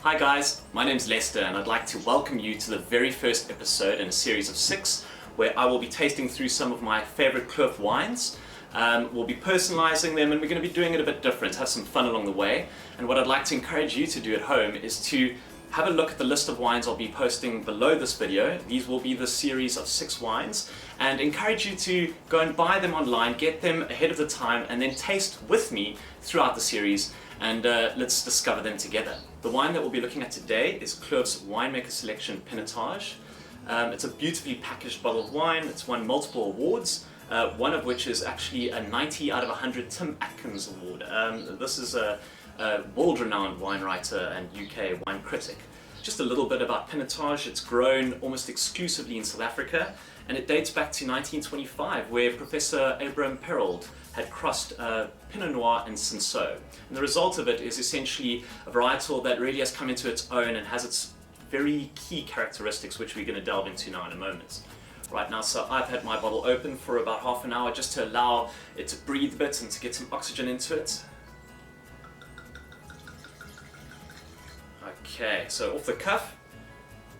Hi guys, my name's Lester and I'd like to welcome you to the very first episode in a series of 6 where I will be tasting through some of my favorite Cloof wines. We'll be personalizing them and we're going to be doing it a bit different, have some fun along the way. And what I'd like to encourage you to do at home is to have a look at the list of wines I'll be posting below this video. These will be the series of 6 wines, and encourage you to go and buy them online, get them ahead of the time, and then taste with me throughout the series, and let's discover them together. The wine that we'll be looking at today is Cloof's Winemaker Selection Pinotage. It's a beautifully packaged bottle of wine. It's won multiple awards, one of which is actually a 90 out of 100 Tim Atkins Award. This is a world-renowned wine writer and UK wine critic. Just a little bit about Pinotage. It's grown almost exclusively in South Africa, and it dates back to 1925, where Professor Abraham Perold had crossed Pinot Noir and Cinsault. And the result of it is essentially a varietal that really has come into its own and has its very key characteristics, which we're going to delve into now in a moment. Right now, so I've had my bottle open for about half an hour just to allow it to breathe a bit and to get some oxygen into it. Okay, so off the cuff,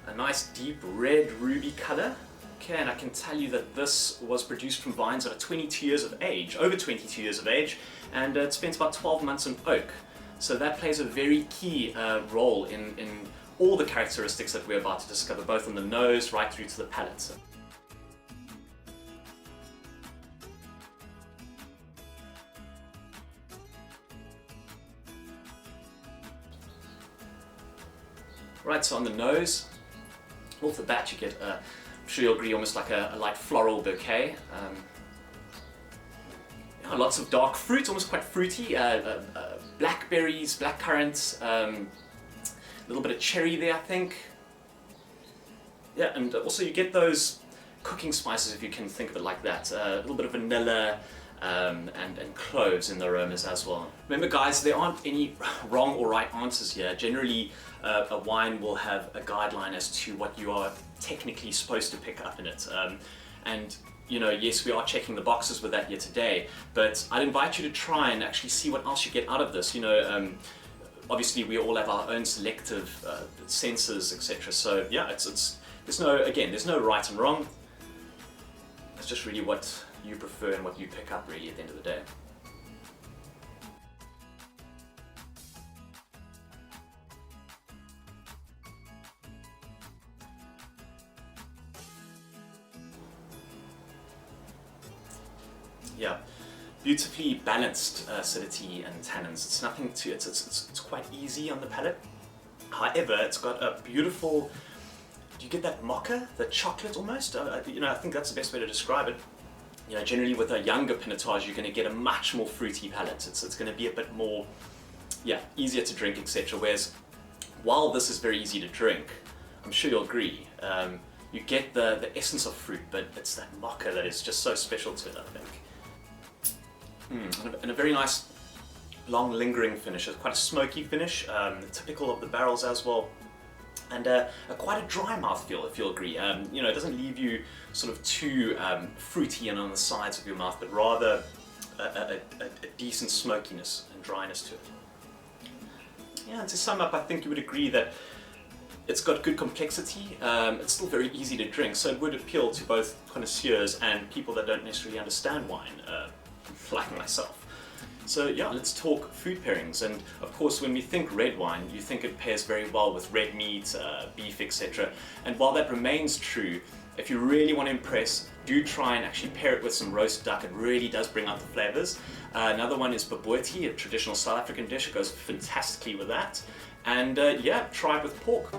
a nice deep red ruby color. Okay, and I can tell you that this was produced from vines that are 22 years of age, over 22 years of age, and it spent about 12 months in oak. So that plays a very key role in all the characteristics that we're about to discover, both on the nose right through to the palate. Right, so on the nose, off the bat you get, I'm sure you'll agree, almost like a light floral bouquet. Lots of dark fruit, almost quite fruity, blackberries, blackcurrants, a little bit of cherry there I think. Yeah, and also you get those cooking spices, if you can think of it like that, a little bit of vanilla, and cloves in the aromas as well. Remember guys, there aren't any wrong or right answers here. Generally, a wine will have a guideline as to what you are technically supposed to pick up in it. And you know, yes, we are checking the boxes with that here today, but I'd invite you to try and actually see what else you get out of this. You know, obviously we all have our own selective senses, etc. So yeah, there's no right and wrong. It's just really what you prefer and what you pick up really at the end of the day. Yeah, beautifully balanced acidity and tannins. It's nothing to it's quite easy on the palate. However, it's got a beautiful. Do you get that mocha, the chocolate almost? You know, I think that's the best way to describe it. You know, generally with a younger Pinotage, you're going to get a much more fruity palate. It's going to be a bit more, yeah, easier to drink, etc. Whereas, while this is very easy to drink, I'm sure you'll agree, you get the essence of fruit, but it's that mocha that is just so special to it, I think. And a very nice, long, lingering finish. It's quite a smoky finish, typical of the barrels as well. And quite a dry mouthfeel, if you'll agree. You know, it doesn't leave you sort of too fruity and on the sides of your mouth, but rather a decent smokiness and dryness to it. Yeah, and to sum up, I think you would agree that it's got good complexity. It's still very easy to drink, so it would appeal to both connoisseurs and people that don't necessarily understand wine, like myself. So yeah, let's talk food pairings. And of course, when we think red wine, you think it pairs very well with red meat, beef, etc. And while that remains true, if you really want to impress, do try and actually pair it with some roast duck. It really does bring out the flavors. Another one is bobotie, a traditional South African dish. It goes fantastically with that. And yeah, try it with pork.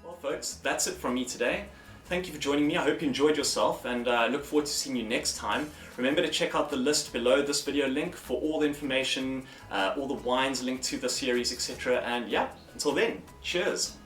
Well folks, that's it from me today. Thank you for joining me. I hope you enjoyed yourself, and I look forward to seeing you next time. Remember to check out the list below this video link for all the information, all the wines linked to the series, etc. And yeah, until then, cheers!